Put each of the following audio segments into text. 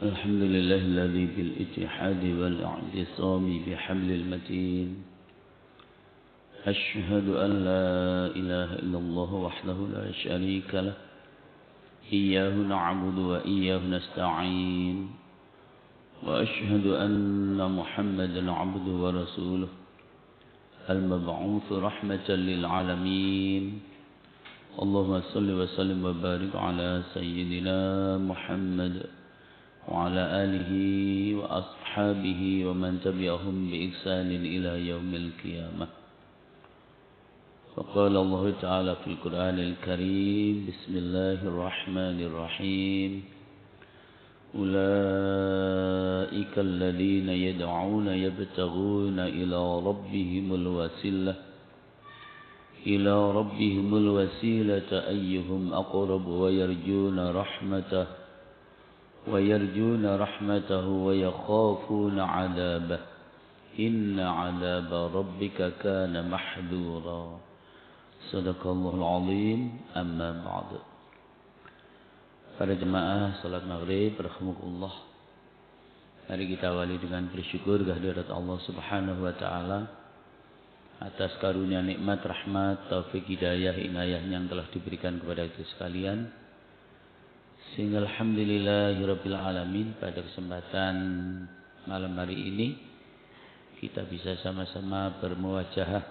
الحمد لله الذي بالاتحاد والاعتصام بحبل المتين أشهد أن لا إله إلا الله وحده لا شريك له إياه نعبد وإياه نستعين وأشهد أن محمدا عبده ورسوله المبعوث رحمة للعالمين اللهم صل وسلم وبارك على سيدنا محمد وعلى آله وأصحابه ومن تبعهم بإحسان إلى يوم القيامة. فقال الله تعالى في القرآن الكريم بسم الله الرحمن الرحيم أولئك الذين يدعون يبتغون إلى ربهم الوسيلة أيهم أقرب ويرجون رحمته ويخافون عذابه إن عذاب ربك كان محذورا. صدق الله العظيم. أما بعد. Para jemaah salat maghrib rahimakumullah. Mari kita awali dengan bersyukur kehadirat Allah Subhanahu wa taala atas karunia nikmat, rahmat, taufik, hidayah, inayah yang telah diberikan kepada kita sekalian. Sehingga alhamdulillahirabbil alamin pada kesempatan malam hari ini kita bisa sama-sama bermuwajahah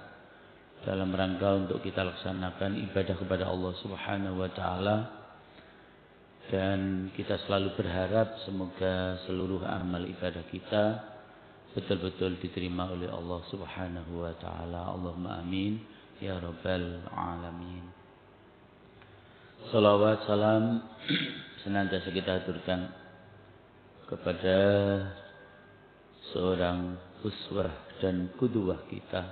dalam rangka untuk kita laksanakan ibadah kepada Allah Subhanahu wa taala. Dan kita selalu berharap semoga seluruh amal ibadah kita betul-betul diterima oleh Allah Subhanahu wa taala. Allahumma amin ya rabbal alamin. Salawat salam senantiasa kita aturkan kepada seorang uswah dan qudwah kita,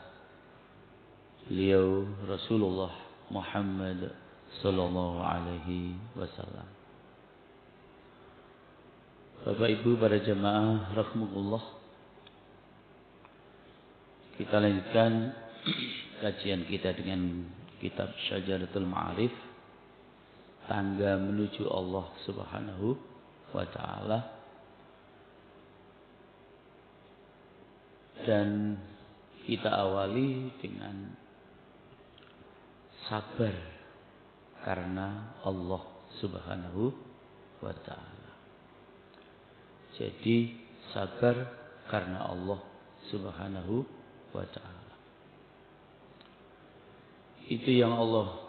beliau Rasulullah Muhammad sallallahu alaihi wasallam. Bapak Ibu para jemaah rahimakumullah, kita lanjutkan kajian kita dengan kitab Syajaratul Ma'arif, tangga menuju Allah Subhanahu wa taala. Dan kita awali dengan sabar karena Allah Subhanahu wa taala. Jadi sabar karena Allah Subhanahu wa taala. Itu yang Allah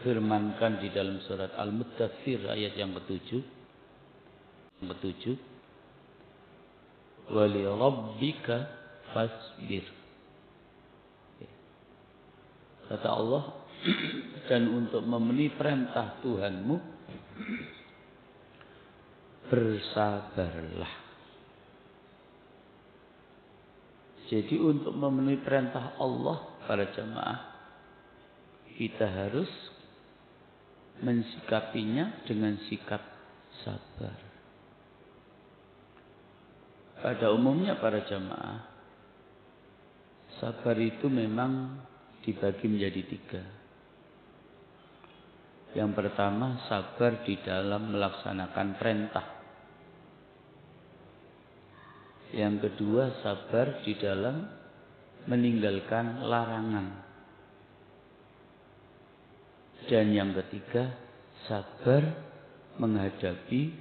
firmankan di dalam surat Al-Muddathir ayat yang ke-7. Wa li rabbika fasbir. Kata Allah, dan untuk memenuhi perintah Tuhanmu bersabarlah. Jadi untuk memenuhi perintah Allah para jemaah, kita harus mensikapinya dengan sikap sabar. Pada umumnya para jemaah, sabar itu memang dibagi menjadi 3. Yang pertama, sabar di dalam melaksanakan perintah. Yang kedua, sabar di dalam meninggalkan larangan. Dan yang ketiga, sabar menghadapi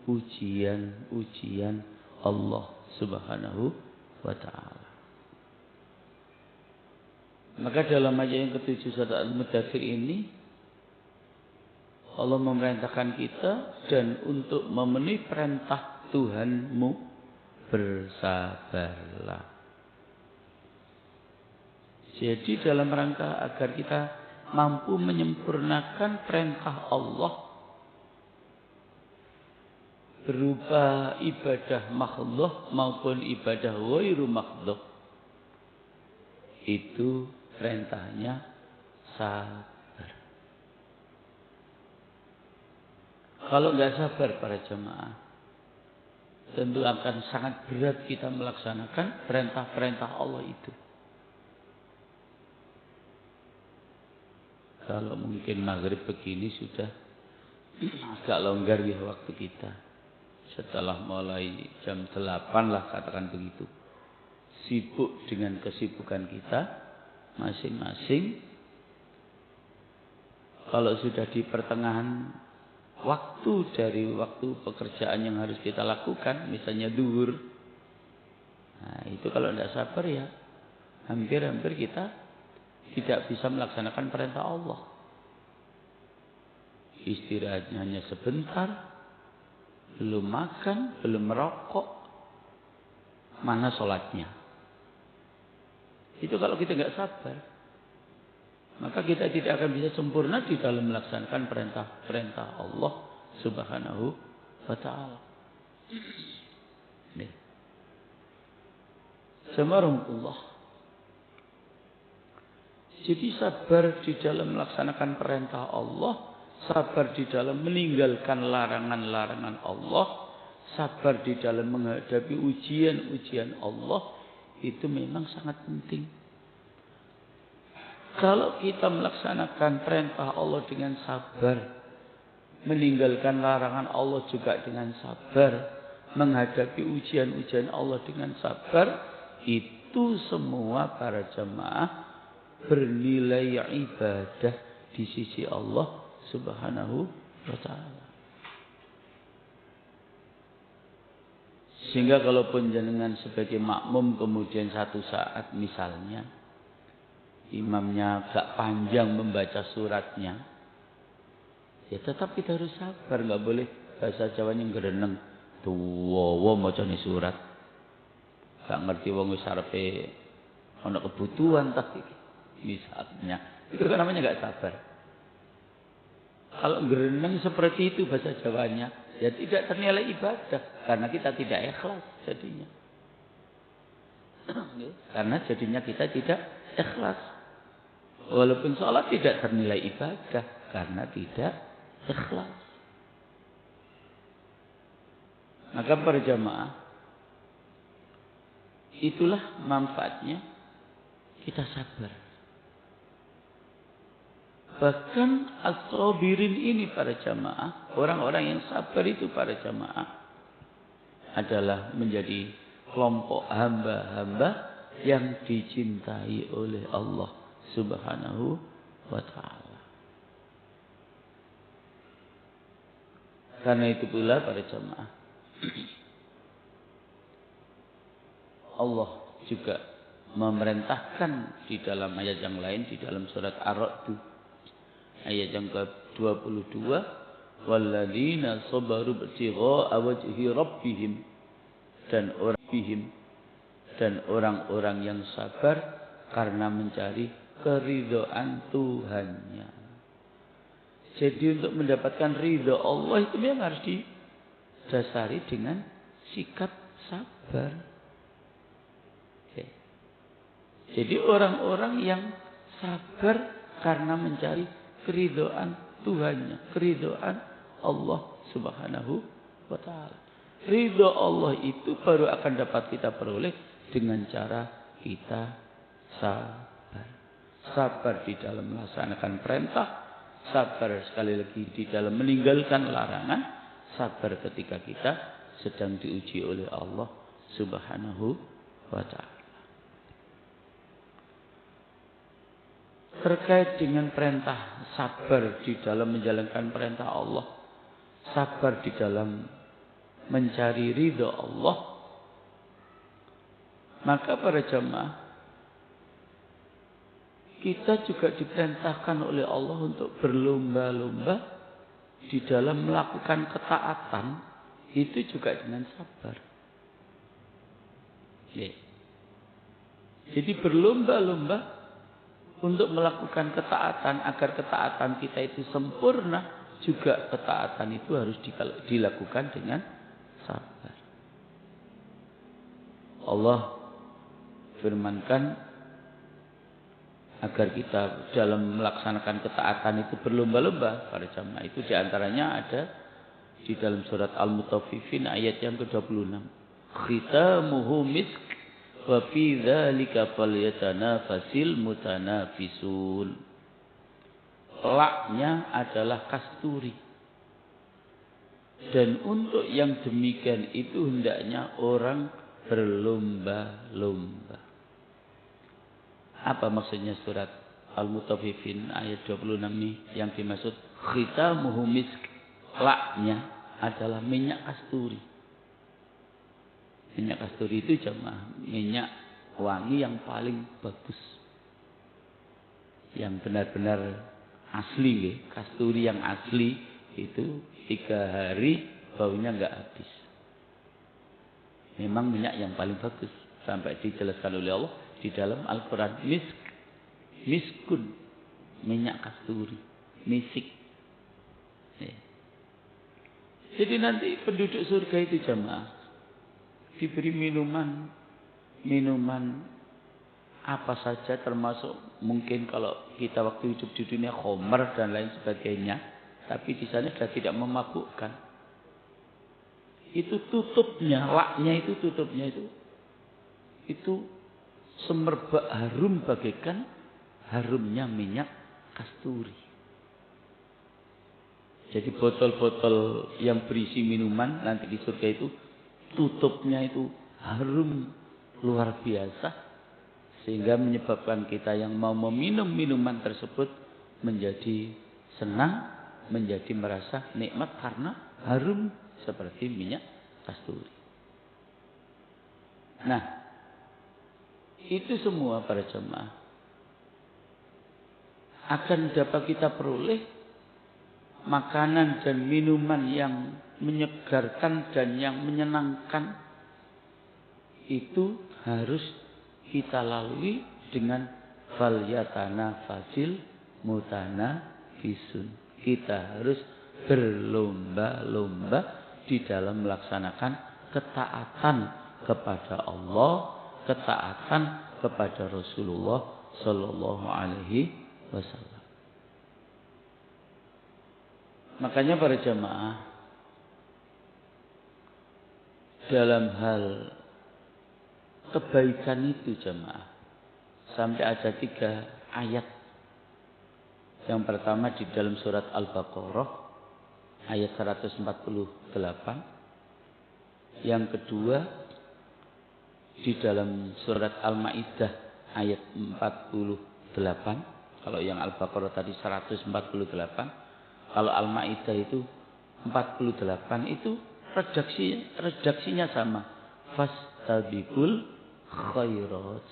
ujian-ujian Allah Subhanahu wa taala. Maka dalam ayat yang ke-7 surat Al-Muddathir ini Allah memerintahkan kita dan untuk memenuhi perintah Tuhanmu bersabarlah. Jadi dalam rangka agar kita mampu menyempurnakan perintah Allah berupa ibadah makhdhah maupun ibadah ghairu makhdhah, itu perintahnya sabar. Kalau nggak sabar para jemaah, tentu akan sangat berat kita melaksanakan perintah-perintah Allah itu. Kalau mungkin maghrib begini sudah agak longgar ya waktu kita. setelah mulai jam 8 lah katakan begitu, sibuk dengan kesibukan kita masing-masing. Kalau sudah di pertengahan waktu dari waktu pekerjaan yang harus kita lakukan, misalnya duhur, nah itu kalau tidak sabar ya hampir-hampir kita tidak bisa melaksanakan perintah Allah. Istirahatnya hanya sebentar, belum makan, belum merokok, mana sholatnya. Itu kalau kita nggak sabar, maka kita tidak akan bisa sempurna di dalam melaksanakan perintah-perintah Allah Subhanahu wa ta'ala. Subhanallah. Jadi sabar di dalam melaksanakan perintah Allah, sabar di dalam meninggalkan larangan-larangan Allah, sabar di dalam menghadapi ujian-ujian Allah, itu memang sangat penting. Kalau kita melaksanakan perintah Allah dengan sabar, meninggalkan larangan Allah juga dengan sabar, menghadapi ujian-ujian Allah dengan sabar, itu semua para jamaah bernilai ibadah di sisi Allah Subhanahu wa ta'ala. Sehingga kalaupun jenengan sebagai makmum kemudian satu saat misalnya imamnya agak panjang membaca suratnya, ya tetap kita harus sabar, nggak boleh bahasa Jawanya gereneng tuwa macane surat. Gak ngerti wong wis arepe ana kebutuhan tak iki. Misalnya, itu kan namanya nggak sabar. Kalau gereneng seperti itu bahasa Jawanya, ya tidak ternilai ibadah karena kita tidak ikhlas jadinya. Karena jadinya kita tidak ikhlas. Walaupun sholat tidak ternilai ibadah karena tidak ikhlas. Maka para jamaah, itulah manfaatnya kita sabar. Bahkan as-sabirin ini para jamaah, orang-orang yang sabar itu para jamaah adalah menjadi kelompok hamba-hamba yang dicintai oleh Allah Subhanahu wa ta'ala. Karena itu pula para jamaah, Allah juga memerintahkan di dalam ayat yang lain, di dalam surat Ar-Ra'd ayat yang ke-22, walladzina sabaru ibtigha'a wajhi rabbihim, dan orang-orang yang sabar karena mencari keridhaan Tuhannya. Jadi untuk mendapatkan ridha Allah itu memang harus didasari dengan sikap sabar. Jadi orang-orang yang sabar karena mencari keridhaan Tuhannya, keridhaan Allah Subhanahu wa ta'ala. Ridha Allah itu baru akan dapat kita peroleh dengan cara kita sabar. Sabar di dalam melaksanakan perintah, sabar sekali lagi di dalam meninggalkan larangan, sabar ketika kita sedang diuji oleh Allah Subhanahu wa ta'ala. Terkait dengan perintah sabar di dalam menjalankan perintah Allah, sabar di dalam mencari ridha Allah, maka para jamaah, kita juga diperintahkan oleh Allah untuk berlomba-lomba di dalam melakukan ketaatan, itu juga dengan sabar. Jadi berlomba-lomba untuk melakukan ketaatan, agar ketaatan kita itu sempurna, juga ketaatan itu harus dilakukan dengan sabar. Allah firmankan agar kita dalam melaksanakan ketaatan itu berlomba-lomba para jamaah. Itu diantaranya ada di dalam surat Al-Mutaffifin ayat yang ke-26. Khitamuhu misk wa fi dzalika falyatanafasil mutanafisun. Laknya adalah kasturi Dan untuk yang demikian itu hendaknya orang berlomba-lomba. Apa maksudnya surat Al-Mutaffifin ayat 26 ini yang dimaksud khitamuhu misk, laknya adalah minyak kasturi. Minyak kasturi itu jamaah minyak wangi yang paling bagus. Yang benar-benar asli, kasturi yang asli itu 3 hari baunya enggak habis. Memang minyak yang paling bagus. Sampai dijelaskan oleh Allah di dalam Al-Quran. Miskun. Minyak kasturi. Misik. Ya. Jadi nanti penduduk surga itu jamaah diberi minuman apa saja, termasuk mungkin kalau kita waktu hidup di dunia khamar dan lain sebagainya. Tapi di sana sudah tidak memabukkan. Itu tutupnya, laknya itu tutupnya itu semerbak harum bagaikan harumnya minyak kasturi. Jadi botol-botol yang berisi minuman nanti di surga itu tutupnya itu harum luar biasa, sehingga menyebabkan kita yang mau meminum minuman tersebut menjadi senang, menjadi merasa nikmat karena harum seperti minyak kasturi. Nah, itu semua para jemaah akan dapat kita peroleh makanan dan minuman yang menyegarkan dan yang menyenangkan. Itu harus kita lalui dengan falyatanafasil mutanafisun. Kita harus berlomba-lomba di dalam melaksanakan ketaatan kepada Allah, ketaatan kepada Rasulullah Sallallahu Alaihi Wasallam. Makanya para jamaah dalam hal kebaikan itu jamaah sampai ada 3 ayat. Yang pertama di dalam surat Al-Baqarah ayat 148. Yang kedua di dalam surat Al-Maidah ayat 48. Kalau yang Al-Baqarah tadi 148, kalau Al-Maidah itu 48, itu redaksinya sama. Fastabiqul khairat.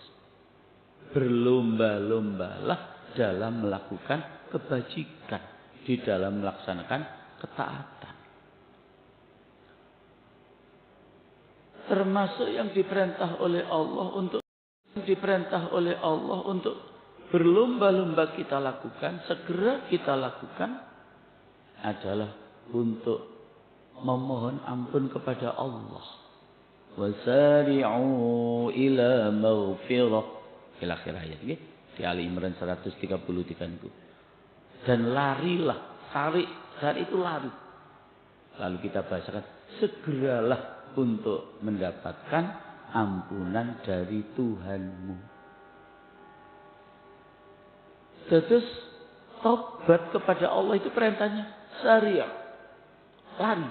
Berlomba-lombalah dalam melakukan kebajikan, di dalam melaksanakan ketaatan. Termasuk yang diperintah oleh Allah untuk berlomba-lomba kita lakukan, segera kita lakukan adalah untuk memohon ampun kepada Allah. Wasari'u ila maghfirah. Akhir ayat ini di Ali Imran 133 itu. Dan larilah, sari itu lari. Lalu kita bahasakan, segeralah untuk mendapatkan ampunan dari Tuhanmu. Terus tobat kepada Allah itu perintahnya sari'ah, lari.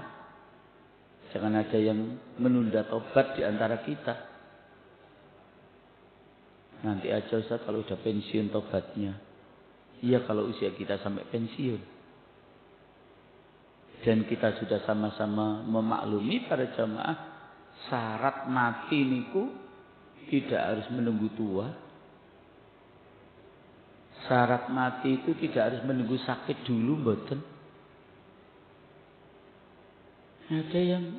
Jangan ada yang menunda tobat di antara kita. Nanti aja Ustaz kalau udah pensiun tobatnya. Iya kalau usia kita sampai pensiun. Dan kita sudah sama-sama memaklumi para jamaah, syarat mati niku tidak harus menunggu tua. Syarat mati itu tidak harus menunggu sakit dulu, mboten. Ada yang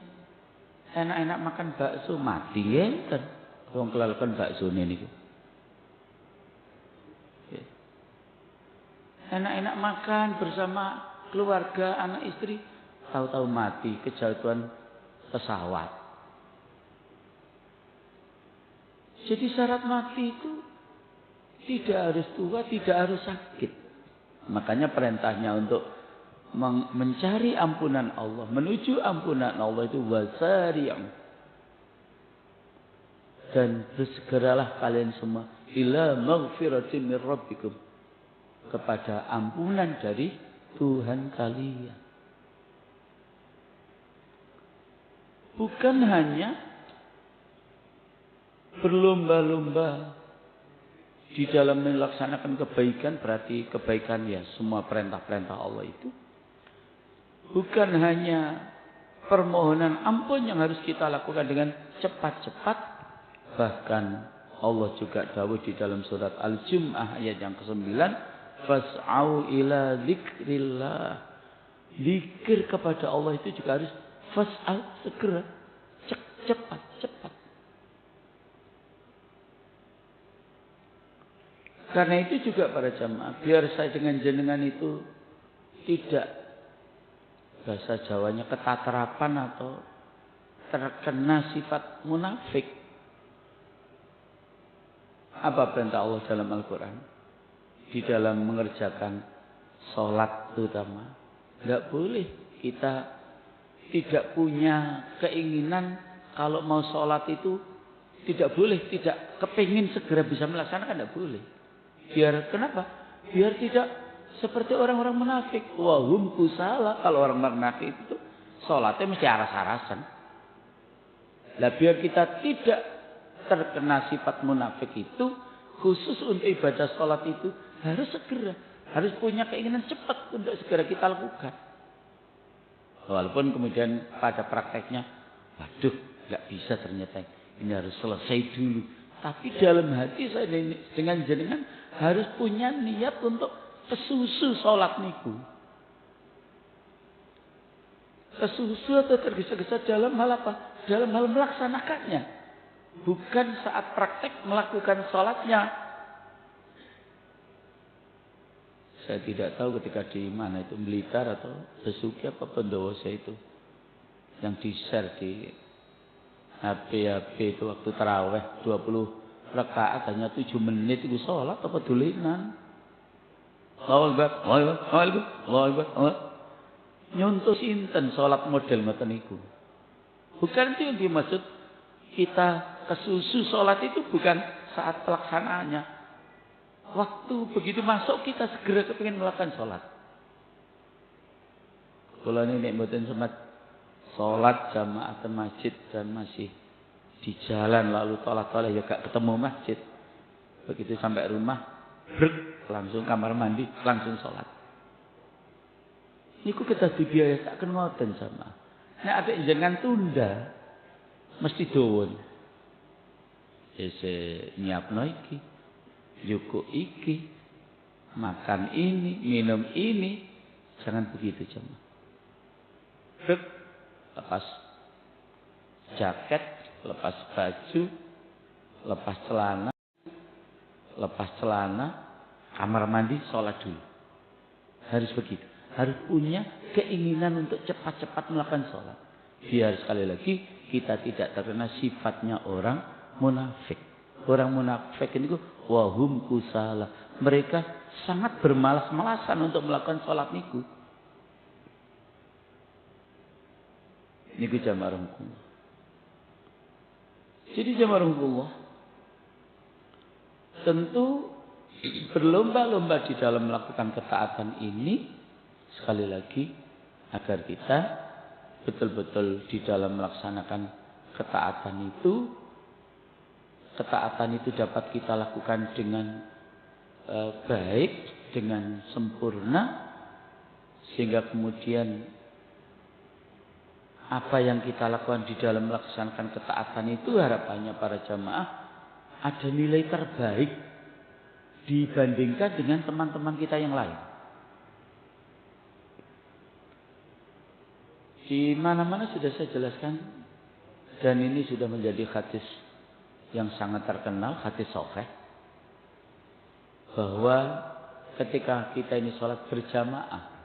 enak-enak makan bakso mati enten. Wong kelalakan bakso niku. Enak-enak makan bersama keluarga, anak istri, tahu-tahu mati kejatuhan pesawat. Jadi syarat mati itu tidak harus tua, tidak harus sakit. Makanya perintahnya untuk mencari ampunan Allah, menuju ampunan Allah itu wasari'u. Dan bersegeralah kalian semua ila maghfiratin min rabbikum, kepada ampunan dari Tuhan kalian. bukan hanya berlomba-lomba di dalam melaksanakan kebaikan, berarti kebaikan ya semua perintah-perintah Allah itu. Bukan hanya permohonan ampun yang harus kita lakukan dengan cepat-cepat. Bahkan Allah juga dawuh di dalam surat Al-Jum'ah ayat yang ke-9, fas'au ila dzikrillah. Zikir kepada Allah itu juga harus fas'au, segera, cepat. Karena itu juga para jamaah, biar saya dengan jenengan itu tidak, bahasa Jawanya, ketatrapan atau terkena sifat munafik. Apa perintah Allah dalam Al-Quran? Di dalam mengerjakan sholat terutama. Tidak boleh kita tidak punya keinginan kalau mau sholat itu tidak boleh, tidak kepingin segera bisa melaksanakan, tidak boleh. Biar kenapa? Biar tidak seperti orang-orang munafik. Wahum kusala. Kalau orang munafik itu sholatnya mesti aras-arasan. Nah, biar kita tidak terkena sifat munafik itu, khusus untuk ibadah sholat itu harus segera, harus punya keinginan cepat untuk segera kita lakukan. Walaupun kemudian pada prakteknya, waduh, nggak bisa ternyata, ini harus selesai dulu. Tapi dalam hati saya dengan jenengan harus punya niat untuk kesusu sholat niku. Kesusu atau tergesa-gesa dalam hal apa? Dalam hal melaksanakannya. Bukan saat praktek melakukan sholatnya. Saya tidak tahu ketika di mana itu, Blitar atau Besuki apa Pendowoso itu, yang di-share di HP itu waktu taraweh 20 rakaat hanya 7 menit itu sholat apa dulinan. Allahu Akbar, Allahu Akbar. Nyontoh sinten sholat model ngoten niku. Bukan itu yang dimaksud kita kesusu sholat itu, bukan saat pelaksanaannya. Waktu begitu masuk kita segera kepingin melakukan sholat. Kalau ini mboten sempat sholat jamaah ke masjid dan masih di jalan lalu tolak-tolak ya gak ketemu masjid. Begitu sampai rumah, langsung kamar mandi, langsung sholat. Niku kita dibiasakan ngoten sama. Nek ada jangan tunda, mesti dowon. Nyiapno iki, yukuk iki, makan ini, minum ini, jangan begitu jemaah. Lepas jaket, lepas baju, lepas celana, kamar mandi, sholat dulu. Harus begitu. Harus punya keinginan untuk cepat-cepat melakukan sholat. Biar sekali lagi kita tidak terkena sifatnya orang munafik. Orang munafik ini wahum kusala. Mereka sangat bermalas-malasan untuk melakukan sholat niku. Niku jamaah rahmatullah. Jadi jamaah rahmatullah, tentu berlomba-lomba di dalam melakukan ketaatan ini, sekali lagi agar kita betul-betul di dalam melaksanakan ketaatan itu dapat kita lakukan dengan baik, dengan sempurna, sehingga kemudian apa yang kita lakukan di dalam melaksanakan ketaatan itu harapannya para jamaah ada nilai terbaik dibandingkan dengan teman-teman kita yang lain. Di mana-mana sudah saya jelaskan, dan ini sudah menjadi hadis yang sangat terkenal, hadis sahih, bahwa ketika kita ini sholat berjamaah,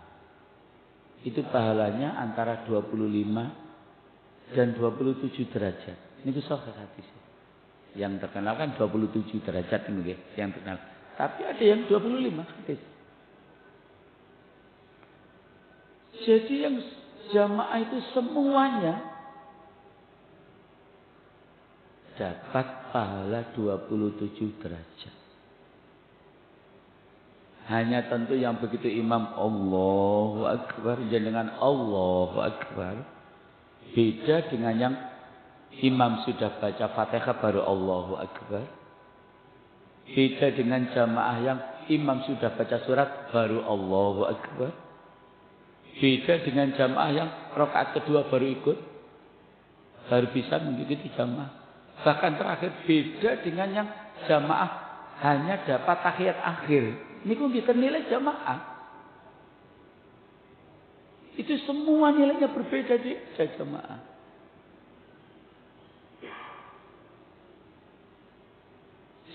itu pahalanya antara 25 dan 27 derajat. Ini sahih hadis. Yang terkenal kan 27 derajat ini yang terkenal. Tapi ada yang 25 hadis. Jadi yang jamaah itu semuanya dapat pahala 27 derajat. Hanya tentu yang begitu imam Allahu Akbar, jenengan Allahu Akbar, Beda dengan yang imam sudah baca Fatihah baru Allahu Akbar. Beda dengan jamaah yang imam sudah baca surat baru Allahu Akbar. Beda dengan jamaah yang rakaat kedua baru ikut, baru bisa mengikuti jamaah. Bahkan terakhir beda dengan yang jamaah hanya dapat tahiyat akhir. Ini kok kita nilai jamaah. Itu semua nilainya berbeda di jamaah.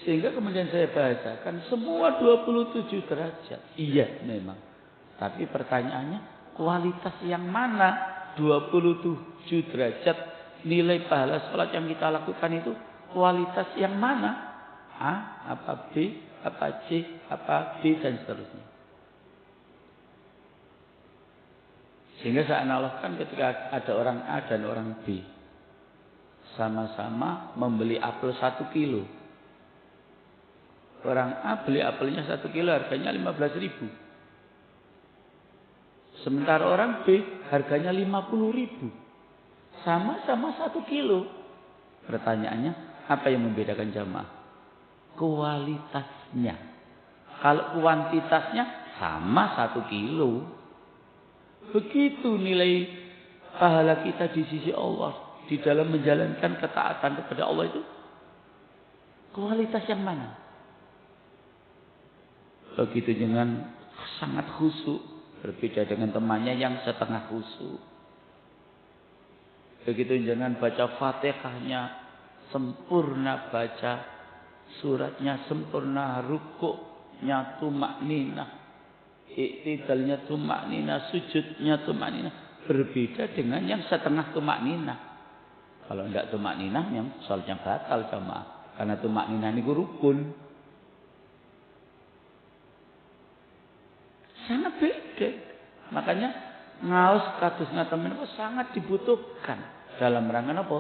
Sehingga kemudian saya bahasakan semua 27 derajat. Iya memang. Tapi pertanyaannya kualitas yang mana 27 derajat nilai pahala sholat yang kita lakukan itu kualitas yang mana? A, apa B, apa C, apa D dan seterusnya. Sehingga saya analogkan ketika ada orang A dan orang B. Sama-sama membeli apel 1 kilo. Orang A beli apelnya 1 kilo harganya 15.000. Sementara orang B harganya 50.000. Sama-sama 1 kilo. Pertanyaannya, apa yang membedakan jamaah? Kualitasnya. Kalau kuantitasnya sama 1 kilo. Begitu nilai pahala kita di sisi Allah. Di dalam menjalankan ketaatan kepada Allah itu. Kualitas yang mana? Begitu dengan sangat khusyuk. Berbeda dengan temannya yang setengah khusyuk. Begitu dengan baca Fatihahnya sempurna, baca suratnya sempurna, rukuknya tumakninah, iktidalnya tumakninah, sujudnya tumakninah. Berbeda dengan yang setengah tumakninah. Kalau tidak tumakninah, yang sholatnya batal jamaah. Karena tumakninah ini rukun. Sangat beda. Makanya ngaos kados ngaten menika sangat dibutuhkan dalam rangka apa?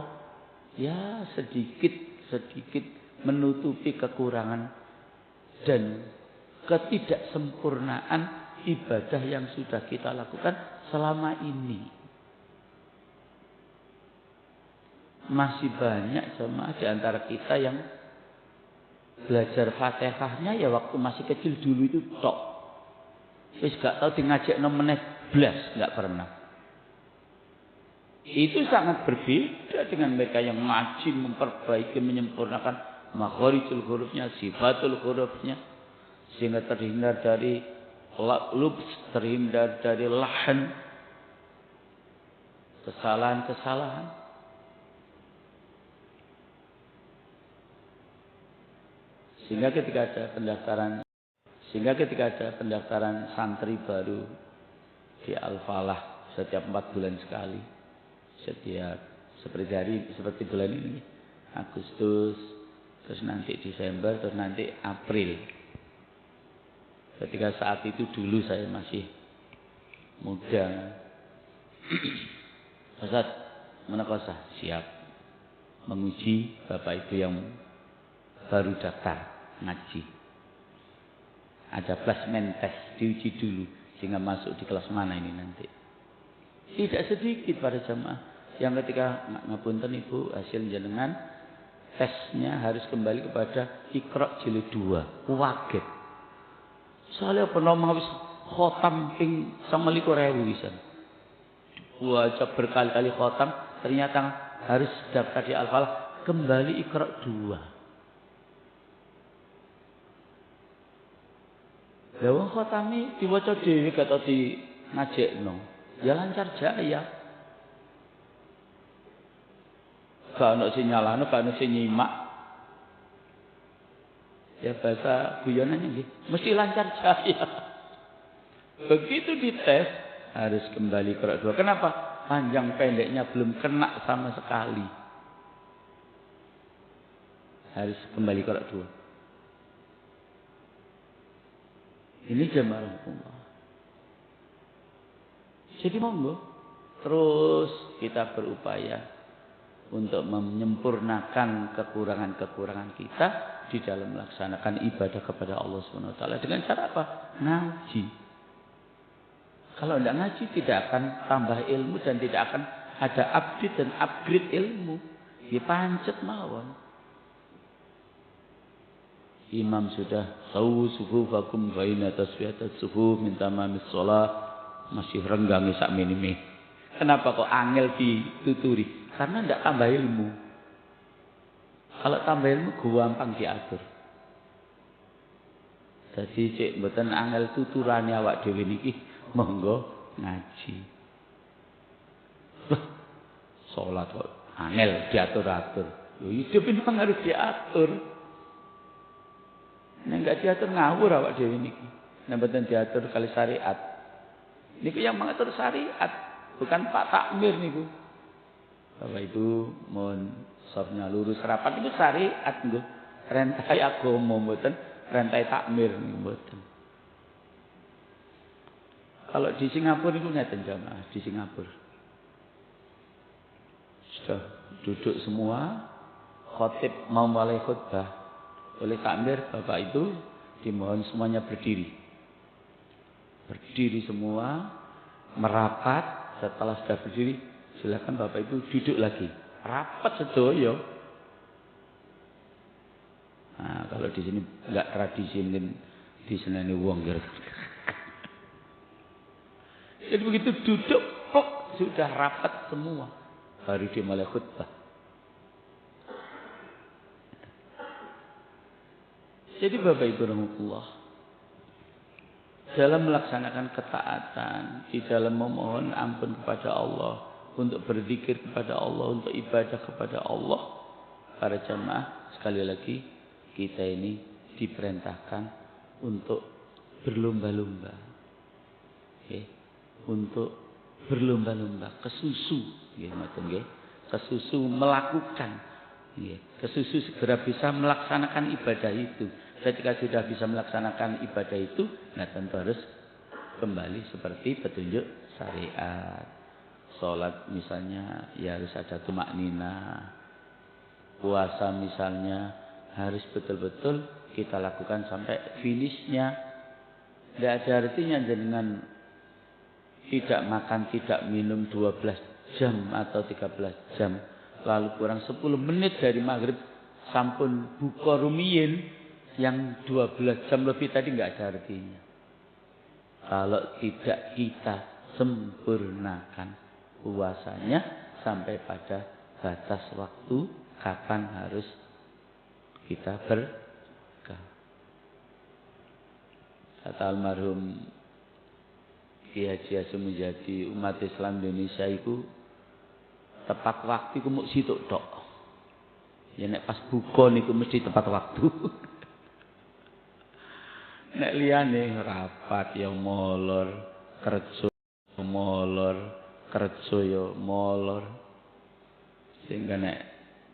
Ya sedikit menutupi kekurangan dan ketidaksempurnaan ibadah yang sudah kita lakukan selama ini. Masih banyak jemaah di antara kita yang belajar Fatihahnya ya waktu masih kecil dulu itu tok. Wis gak tahu di ngajekno meneh blas, gak pernah. Itu sangat berbeda dengan mereka yang ngaji, memperbaiki, menyempurnakan makharijul hurufnya, sifatul hurufnya, sehingga terhindar dari lubs, terhindar dari lahan, kesalahan-kesalahan. Sehingga ketika ada pendaftaran santri baru di Al-Falah setiap 4 bulan sekali. Seperti bulan ini. Agustus, terus nanti Desember, terus nanti April. Ketika saat itu dulu saya masih muda. Ustaz, menekosah siap menguji Bapak Ibu yang baru daftar ngaji. Ada placement test, diuji dulu sehingga masuk di kelas mana ini nanti. Tidak sedikit para jamaah yang ketika ngapunten Ibu hasil jenengan tesnya harus kembali kepada Iqra jilid 2. Kaget. Soalnya penomah wis khotam ping 29.000 wisan. Baca berkali-kali khotam ternyata harus daftar di Al-Falah kembali Iqra 2. Lah wong khotami diwaca dhewe gak tau di ngajekno. Ya lancar jaya. Gak ono sing nyalahno, gak ono sing nyimak. Ya bahasa guyonannya nggih, mesti lancar jaya. Begitu dites harus kembali Qira 2. Kenapa? Panjang pendeknya belum kena sama sekali. Harus kembali Qira 2. Ini jamaah Allah. Jadi monggo terus kita berupaya untuk menyempurnakan kekurangan-kekurangan kita di dalam melaksanakan ibadah kepada Allah Subhanahu wa taala dengan cara apa? Ngaji. Kalau tidak ngaji tidak akan tambah ilmu dan tidak akan ada update dan upgrade ilmu. Ya pancet mawon. Imam sudah tahu sufufakum baina tasfiyatus sufuf minta mamis sholat masih renggang sak minimi. Kenapa kok angel dituturi? Karena ndak tambah ilmu. Kalau tambah ilmu gampang diatur. Jadi cek mboten angel tuturane awak dhewe niki monggo ngaji. Salat kok angel diatur-atur. Lho hidup ini memang harus diatur. Nek enggak diatur ngawur awak dhewe niki. Nek mboten diatur kali syariat. Niku yang mengatur syariat, bukan Pak Takmir niku. Bapak Ibu mohon sopnya lurus rapat itu syariat niku. Rentai agama mboten, rentai takmir niku mboten. Kalau di Singapura itu ngeten jamaah, di Singapura. Sudah duduk semua, khotib mau mulai khutbah. Oleh takmir Bapak itu dimohon semuanya berdiri. Berdiri semua, merapat. Setelah sudah berdiri, silakan Bapak itu duduk lagi. Rapat sedoyo. Nah, kalau di sini enggak tradisi mungkin di seneni wong gitu. Jadi begitu duduk, plok, sudah rapat semua. Baru dia mulai khutbah. Jadi Bapak Ibu rahmatullah, dalam melaksanakan ketaatan, di dalam memohon ampun kepada Allah, untuk berzikir kepada Allah, untuk ibadah kepada Allah, para jamaah sekali lagi kita ini diperintahkan untuk berlomba-lomba, untuk berlomba-lomba kesusu, kesusu melakukan, kesusu segera bisa melaksanakan ibadah itu. Ketika sudah bisa melaksanakan ibadah itu, nah tentu harus kembali seperti petunjuk syariat. Sholat misalnya ya harus ada tumakninah. Puasa misalnya harus betul-betul kita lakukan sampai finishnya. Tidak ada artinya dengan tidak makan, tidak minum 12 jam atau 13 jam. Lalu kurang 10 menit dari maghrib sampun buka rumiyin. Yang 12 jam lebih tadi nggak ada artinya. Kalau tidak kita sempurnakan puasanya sampai pada batas waktu kapan harus kita berbuka. Kata almarhum Ki Haji Hasyim Mujadi, umat Islam Indonesia itu tepat waktu itu mung situk tok. Ya nek pas buka niku mesti tepat waktu. Nek liyane rapat ya molor, kerja ya molor. Sehingga nek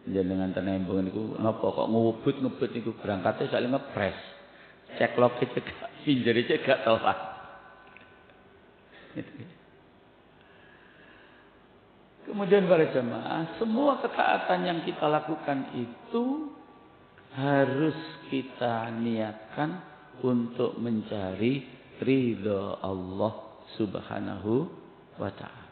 jenengan tenembung niku napa kok ngebut niku berangkate sak ngepres. Cek loket cegak, pinjere cegak telat. Kemudian para jemaah, semua ketaatan yang kita lakukan itu harus kita niatkan untuk mencari ridha Allah Subhanahu wa ta'ala.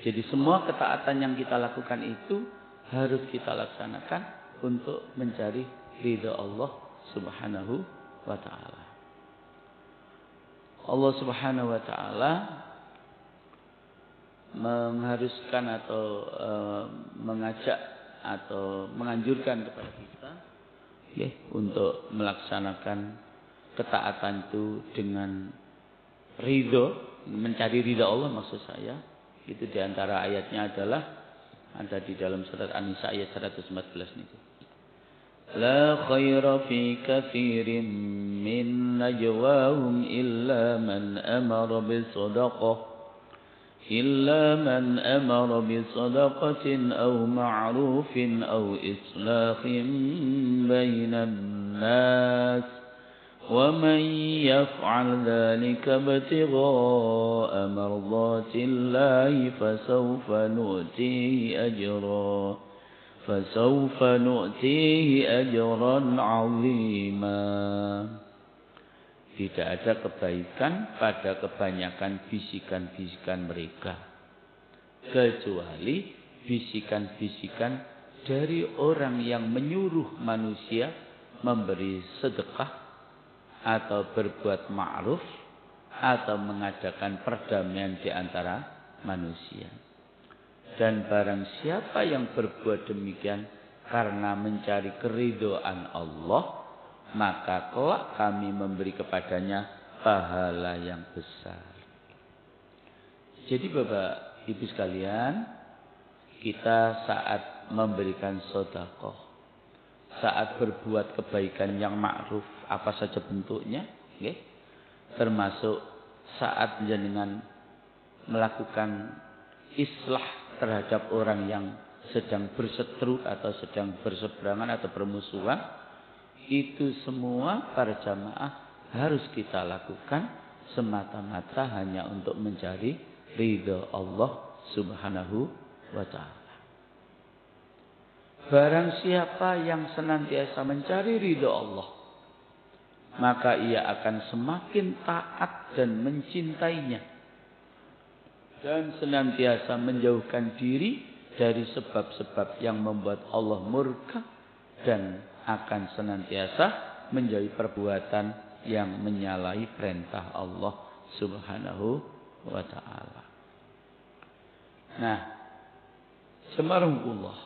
Jadi semua ketaatan yang kita lakukan itu harus kita laksanakan untuk mencari ridha Allah Subhanahu wa ta'ala. Allah Subhanahu wa ta'ala mengharuskan atau mengajak atau menganjurkan kepada kita untuk melaksanakan ketaatan itu dengan ridho, mencari ridha Allah maksud saya. Itu diantara ayatnya adalah ada di dalam surat An-Nisa ayat 114 niku. La khaira fi katsirin min najwahum illa man amara bis sadaqah إلا من أمر بصدقة أو معروف أو إصلاح بين الناس ومن يفعل ذلك ابتغاء مرضات الله فسوف نؤتيه أجرا عظيما. Tidak ada kebaikan pada kebanyakan bisikan-bisikan mereka. kecuali bisikan-bisikan dari orang yang menyuruh manusia memberi sedekah atau berbuat ma'ruf atau mengadakan perdamaian di antara manusia. Dan barang siapa yang berbuat demikian karena mencari keridhaan Allah, maka kelak kami memberi kepadanya pahala yang besar. Jadi Bapak Ibu sekalian, kita saat memberikan sedekah, saat berbuat kebaikan yang ma'ruf, apa saja bentuknya, okay? Termasuk saat jenengan melakukan islah terhadap orang yang sedang berseteru atau sedang berseberangan atau bermusuhan, itu semua para jamaah harus kita lakukan semata-mata hanya untuk mencari ridha Allah Subhanahu wa ta'ala. Barang siapa yang senantiasa mencari ridha Allah, maka ia akan semakin taat dan mencintainya, dan senantiasa menjauhkan diri dari sebab-sebab yang membuat Allah murka, dan akan senantiasa menjauhi perbuatan yang menyalahi perintah Allah Subhanahu wa ta'ala. Nah, Subhanallah,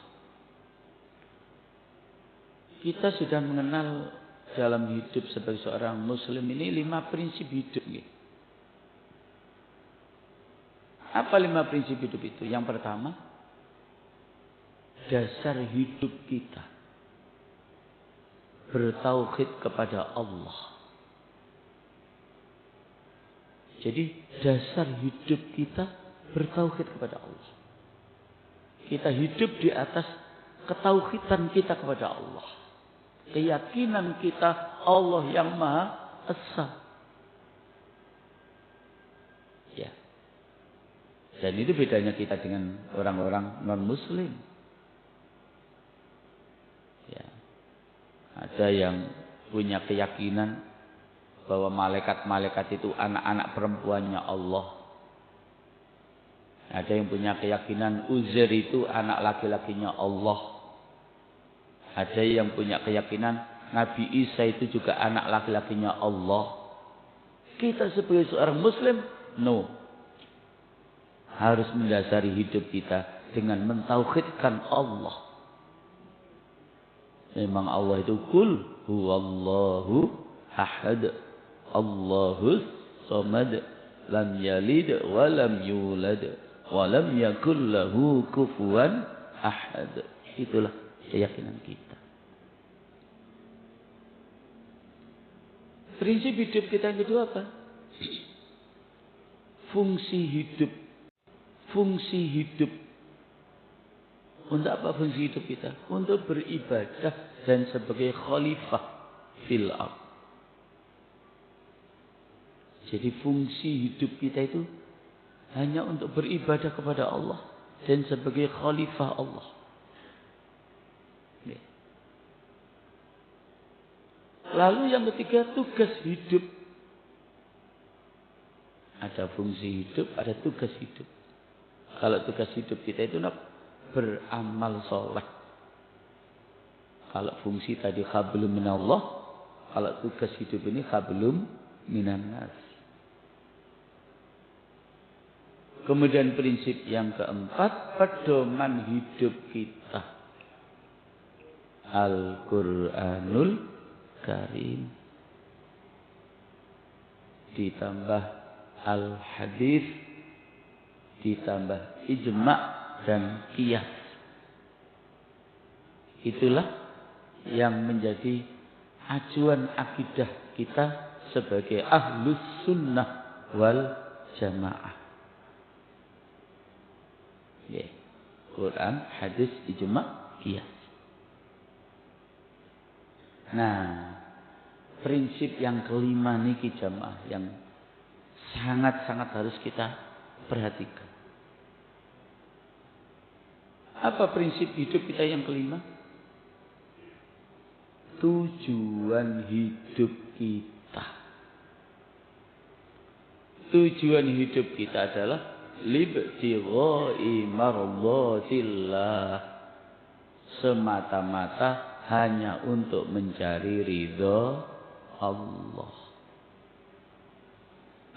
kita sudah mengenal dalam hidup sebagai seorang muslim ini 5 prinsip hidup. Apa 5 prinsip hidup itu? Yang pertama, dasar hidup kita bertauhid kepada Allah. Jadi dasar hidup kita bertauhid kepada Allah. Kita hidup di atas ketauhidan kita kepada Allah. Keyakinan kita Allah yang Maha Esa. Ya. Dan itu bedanya kita dengan orang-orang non-muslim. Ya. Ada yang punya keyakinan bahwa malaikat-malaikat itu anak-anak perempuannya Allah. Ada yang punya keyakinan Uzair itu anak laki-lakinya Allah. Ada yang punya keyakinan Nabi Isa itu juga anak laki-lakinya Allah. Kita sebagai seorang muslim, no. Harus mendasari hidup kita dengan mentauhidkan Allah. Memang Allah itu kul huwallahu ahad, Allahus samad, lam yalid wa lam yulad wa lam yakul lahu kufuwan ahad. Itulah keyakinan kita. Prinsip hidup kita yang kedua apa? Fungsi hidup. Fungsi hidup. Untuk apa fungsi hidup kita? Untuk beribadah dan sebagai khalifah fil ardh. Jadi fungsi hidup kita itu hanya untuk beribadah kepada Allah dan sebagai khalifah Allah. Lalu yang ketiga, tugas hidup. Ada fungsi hidup, ada tugas hidup. Kalau tugas hidup kita itu beramal soleh. Kalau fungsi tadi hablum minallah, kalau tugas hidup ini hablum minannas. Kemudian prinsip yang keempat, pedoman hidup kita. Al-Quranul Karim ditambah al-hadis, ditambah ijma' dan qiyas. Itulah yang menjadi acuan akidah kita sebagai ahlus sunnah wal jamaah. Ya. Quran, hadis, ijma', qiyas. Nah, prinsip yang kelima niki jamaah yang sangat-sangat harus kita perhatikan. Apa prinsip hidup kita yang kelima? Tujuan hidup kita. Tujuan hidup kita adalah libtigha'i mardhatillah, semata-mata hanya untuk mencari ridha Allah.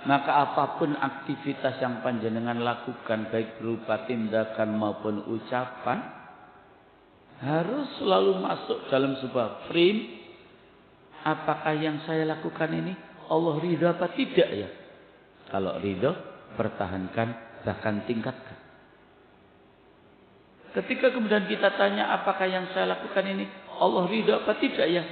Maka apapun aktivitas yang panjenengan lakukan, baik berupa tindakan maupun ucapan, harus selalu masuk dalam sebuah frame. Apakah yang saya lakukan ini Allah ridha apa tidak ya? Kalau ridha, pertahankan, bahkan tingkatkan. Ketika kemudian kita tanya apakah yang saya lakukan ini Allah ridha apa tidak ya?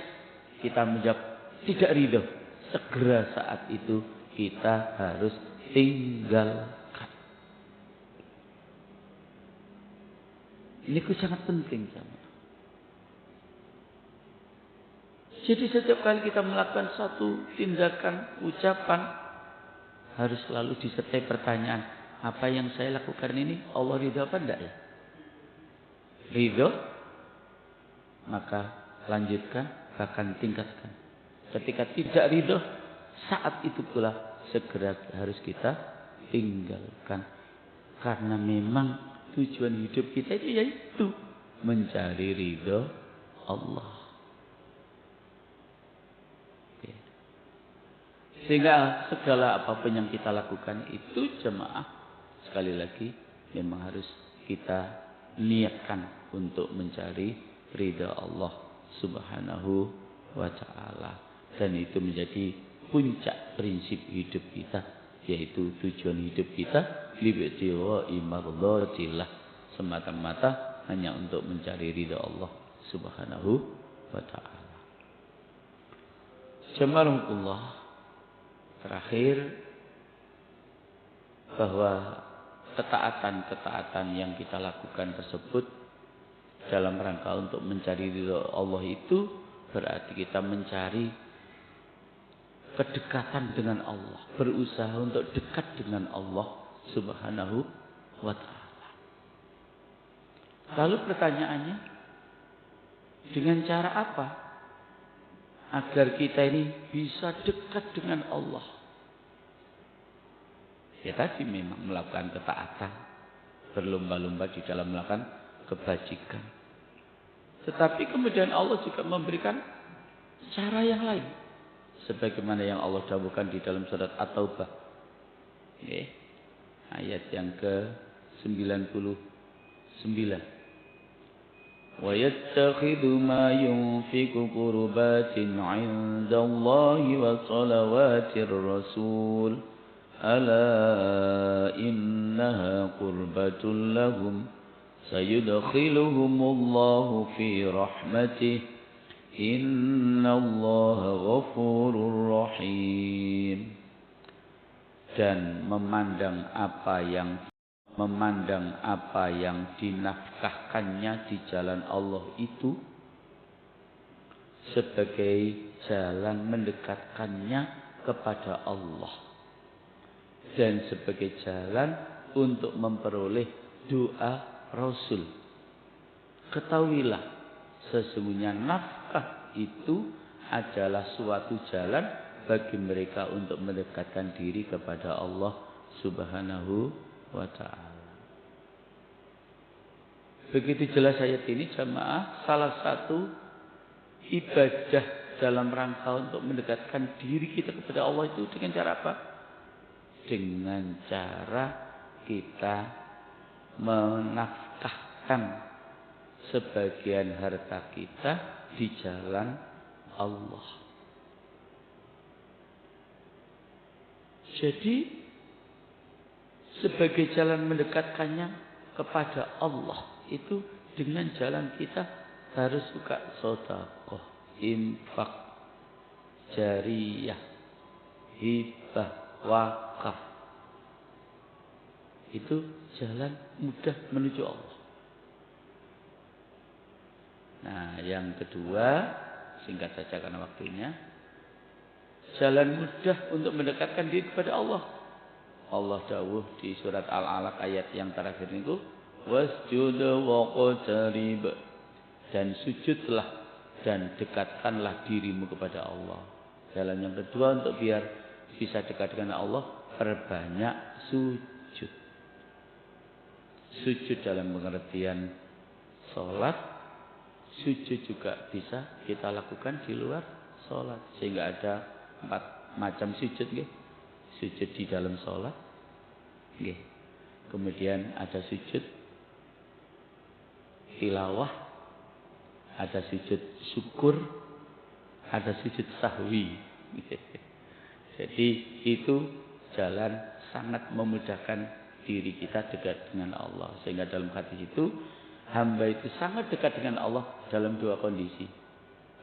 Kita menjawab tidak ridha. Segera saat itu kita harus tinggalkan. Ini sangat penting sama. Jadi setiap kali kita melakukan satu tindakan, ucapan, harus selalu disertai pertanyaan, apa yang saya lakukan ini Allah ridha apa enggak ya? Ridho, maka lanjutkan, bahkan tingkatkan. Ketika tidak ridho, saat itu pula segera harus kita tinggalkan. Karena memang tujuan hidup kita itu yaitu mencari ridho Allah. Sehingga segala apapun yang kita lakukan itu jemaah, sekali lagi memang harus kita niatkan untuk mencari ridha Allah Subhanahu wa ta'ala. Dan itu menjadi puncak prinsip hidup kita, yaitu tujuan hidup kita libtigha'i mardhatillah, semata-mata hanya untuk mencari ridha Allah Subhanahu wa ta'ala. Jemaahullah, terakhir bahwa ketaatan-ketaatan yang kita lakukan tersebut dalam rangka untuk mencari ridha Allah itu berarti kita mencari kedekatan dengan Allah, berusaha untuk dekat dengan Allah Subhanahu wa ta'ala. Lalu pertanyaannya, dengan cara apa agar kita ini bisa dekat dengan Allah? Ya tadi memang melakukan ketaatan, berlomba-lomba di dalam melakukan kebajikan. Tetapi kemudian Allah juga memberikan cara yang lain. Sebagaimana yang Allah dawuhkan di dalam surat At-Taubah. Ayat yang ke-99. وَيَتَّخِذُ مَا يُنْفِقُ قُرُبَاتٍ عِنْدَ اللَّهِ وَصَلَوَاتِ الرَّسُولِ ألا إنها قربة لهم سيدخلهم الله في رحمته إن الله غفور رحيم. Dan memandang apa yang dinafkahkannya di jalan Allah itu sebagai jalan mendekatkannya kepada Allah dan sebagai jalan untuk memperoleh doa Rasul. Ketahuilah, sesungguhnya nafkah itu adalah suatu jalan bagi mereka untuk mendekatkan diri kepada Allah Subhanahu wa ta'ala. Begitu jelas ayat ini jamaah, salah satu ibadah dalam rangka untuk mendekatkan diri kita kepada Allah itu dengan cara apa? Dengan cara kita menafkahkan sebagian harta kita di jalan Allah. Jadi sebagai jalan mendekatkannya kepada Allah itu dengan jalan kita harus suka sedekah, infak, jariyah, hibah, wakaf. Itu jalan mudah menuju Allah. Nah, yang kedua, singkat saja karena waktunya, jalan mudah untuk mendekatkan diri kepada Allah. Allah dawuh di surat Al-Alaq ayat yang terakhir itu, wasjud waqtarib, dan sujudlah dan dekatkanlah dirimu kepada Allah. Jalan yang kedua untuk biar bisa dekat dengan Allah, perbanyak sujud. Sujud dalam pengertian sholat, sujud juga bisa kita lakukan di luar sholat. Sehingga ada 4 macam sujud. Sujud di dalam sholat. Kemudian ada sujud tilawah, ada sujud syukur, ada sujud sahwi. Jadi itu jalan sangat memudahkan diri kita dekat dengan Allah. Sehingga dalam hadis itu hamba itu sangat dekat dengan Allah dalam 2 kondisi.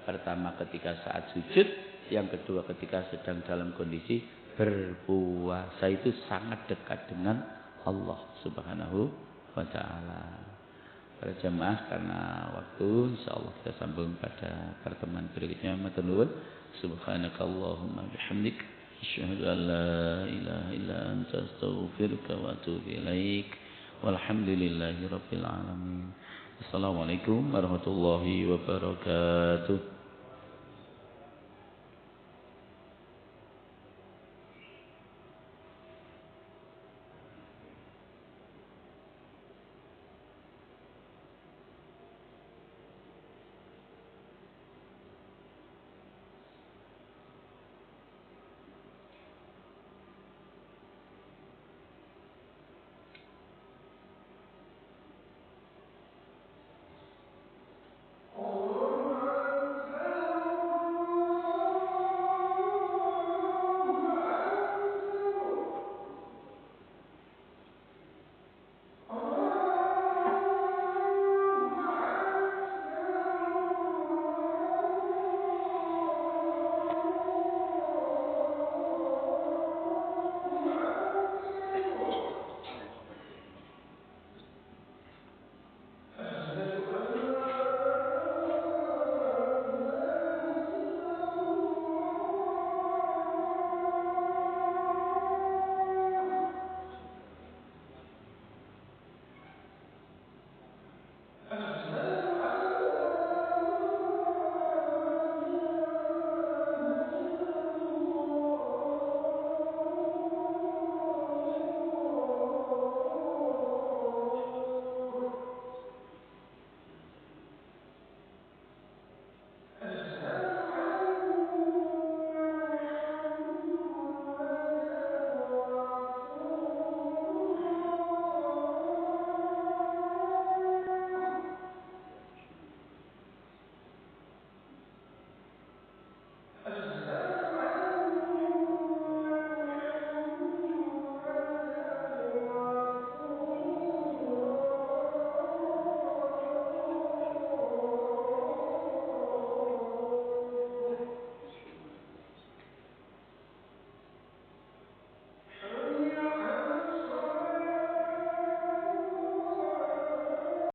Pertama ketika saat sujud, yang kedua ketika sedang dalam kondisi berpuasa, itu sangat dekat dengan Allah Subhanahu wa taala. Para jemaah, karena waktu, insyaallah kita sambung pada pertemuan berikutnya. Matur nuwun. Subhanakallahumma bihamdik, asyhadu an la ilaha illa anta, astaghfiruka wa atubu ilaik. Walhamdulillahirabbil alamin. Assalamualaikum warahmatullahi wabarakatuh.